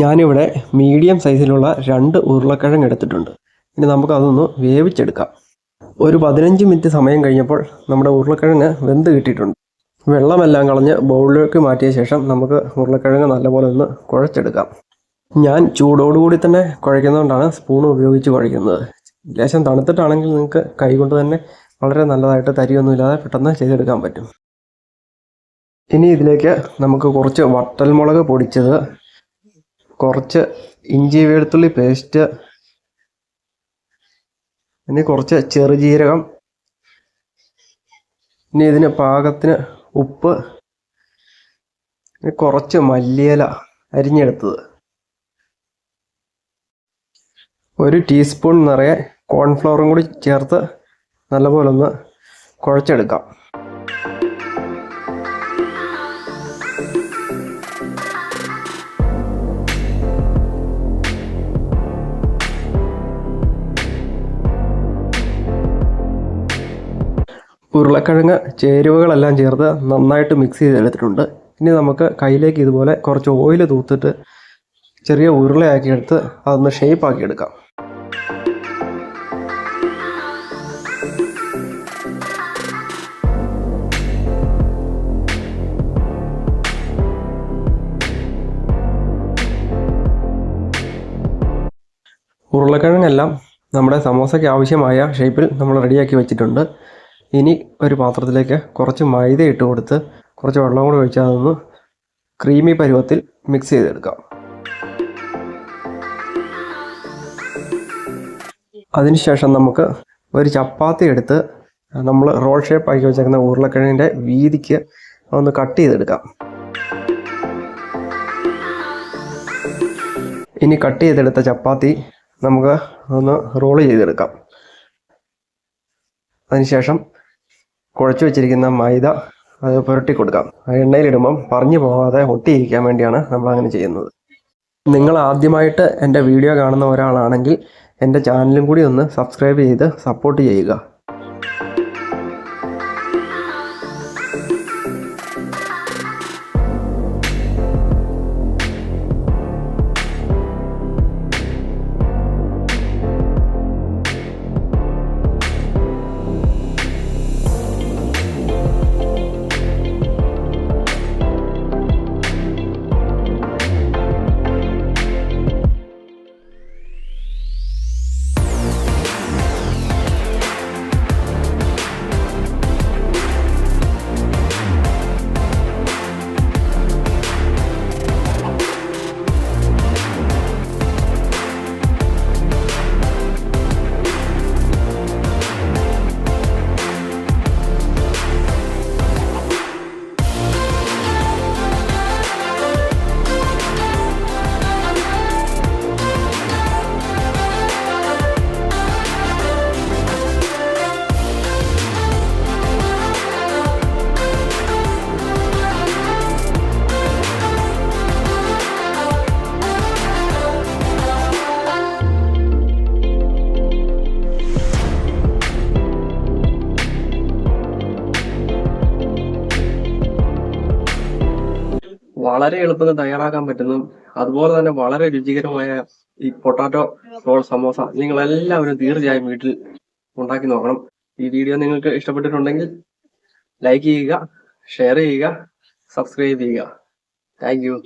ഞാനിവിടെ മീഡിയം സൈസിലുള്ള 2 ഉരുളക്കിഴങ്ങ് എടുത്തിട്ടുണ്ട്. ഇനി നമുക്കതൊന്ന് വേവിച്ചെടുക്കാം. ഒരു 15 മിനിറ്റ് സമയം കഴിഞ്ഞപ്പോൾ നമ്മുടെ ഉരുളക്കിഴങ്ങ് വെന്ത് കിട്ടിയിട്ടുണ്ട്. വെള്ളമെല്ലാം കളഞ്ഞ് ബൗളിലേക്ക് മാറ്റിയ ശേഷം നമുക്ക് ഉരുളക്കിഴങ്ങ് നല്ലപോലെ ഒന്ന് കുഴച്ചെടുക്കാം. ഞാൻ ചൂടോടുകൂടി തന്നെ കുഴയ്ക്കുന്നതുകൊണ്ടാണ് സ്പൂൺ ഉപയോഗിച്ച് കുഴയ്ക്കുന്നത്. ലേശം തണുത്തിട്ടാണെങ്കിൽ നിങ്ങൾക്ക് കൈകൊണ്ട് തന്നെ വളരെ നല്ലതായിട്ട് തരിയൊന്നുമില്ലാതെ പെട്ടെന്ന് ചെയ്തെടുക്കാൻ പറ്റും. ഇനി ഇതിലേക്ക് നമുക്ക് കുറച്ച് വറ്റൽമുളക് പൊടിച്ചത്, കുറച്ച് ഇഞ്ചി വെളുത്തുള്ളി പേസ്റ്റ്, ഇനി കുറച്ച് ചെറുജീരകം, ഇനി ഇതിന് പാകത്തിന് ഉപ്പ്, ഇനി കുറച്ച് മല്ലിയില അരിഞ്ഞെടുത്തത്, 1 ടീസ്പൂൺ നിറയെ കോൺഫ്ലവറും കൂടി ചേർത്ത് നല്ലപോലെ ഒന്ന് കുഴച്ചെടുക്കാം. ഉരുളക്കിഴങ്ങ് ചേരുവകളെല്ലാം ചേർത്ത് നന്നായിട്ട് മിക്സ് ചെയ്തെടുത്തിട്ടുണ്ട്. ഇനി നമുക്ക് കയ്യിലേക്ക് ഇതുപോലെ കുറച്ച് ഓയിൽ തൂത്തിട്ട് ചെറിയ ഉരുളയാക്കി എടുത്ത് അതൊന്ന് ഷേപ്പാക്കി എടുക്കാം. ഉരുളക്കിഴങ്ങെല്ലാം നമ്മുടെ സമോസയ്ക്ക് ആവശ്യമായ ഷേപ്പിൽ നമ്മൾ റെഡിയാക്കി വെച്ചിട്ടുണ്ട്. ഇനി ഒരു പാത്രത്തിലേക്ക് കുറച്ച് മൈദ ഇട്ട് കൊടുത്ത് കുറച്ച് വെള്ളം കൂടി ഒഴിച്ച് അതൊന്ന് ക്രീമി പരുവത്തിൽ മിക്സ് ചെയ്തെടുക്കാം. അതിനുശേഷം നമുക്ക് ഒരു ചപ്പാത്തി എടുത്ത് നമ്മൾ റോൾ ഷേപ്പ് ആക്കി വെച്ചേക്കുന്ന ഉരുളക്കിഴങ്ങിൻ്റെ വീതിക്ക് ഒന്ന് കട്ട് ചെയ്തെടുക്കാം. ഇനി കട്ട് ചെയ്തെടുത്ത ചപ്പാത്തി നമുക്ക് ഒന്ന് റോൾ ചെയ്തെടുക്കാം. അതിനുശേഷം കുഴച്ച് വെച്ചിരിക്കുന്ന മൈദ അത് പുരട്ടി കൊടുക്കാം. എണ്ണയിലിടുമ്പം പറഞ്ഞു പോകാതെ ഒട്ടിയിരിക്കാൻ വേണ്ടിയാണ് നമ്മൾ അങ്ങനെ ചെയ്യുന്നത്. നിങ്ങൾ ആദ്യമായിട്ട് എൻ്റെ വീഡിയോ കാണുന്ന ഒരാളാണെങ്കിൽ എൻ്റെ ചാനലും കൂടി ഒന്ന് സബ്സ്ക്രൈബ് ചെയ്ത് സപ്പോർട്ട് ചെയ്യുക. വളരെ എളുപ്പത്തിൽ തയ്യാറാക്കാൻ പറ്റുന്നതും അതുപോലെ തന്നെ വളരെ രുചികരമായ ഈ പൊട്ടാറ്റോ റോൾ സമോസ നിങ്ങൾ എല്ലാവരും തീർച്ചയായും വീട്ടിൽ ഉണ്ടാക്കി നോക്കണം. ഈ വീഡിയോ നിങ്ങൾക്ക് ഇഷ്ടപ്പെട്ടിട്ടുണ്ടെങ്കിൽ ലൈക്ക് ചെയ്യുക, ഷെയർ ചെയ്യുക, സബ്സ്ക്രൈബ് ചെയ്യുക. Thank you.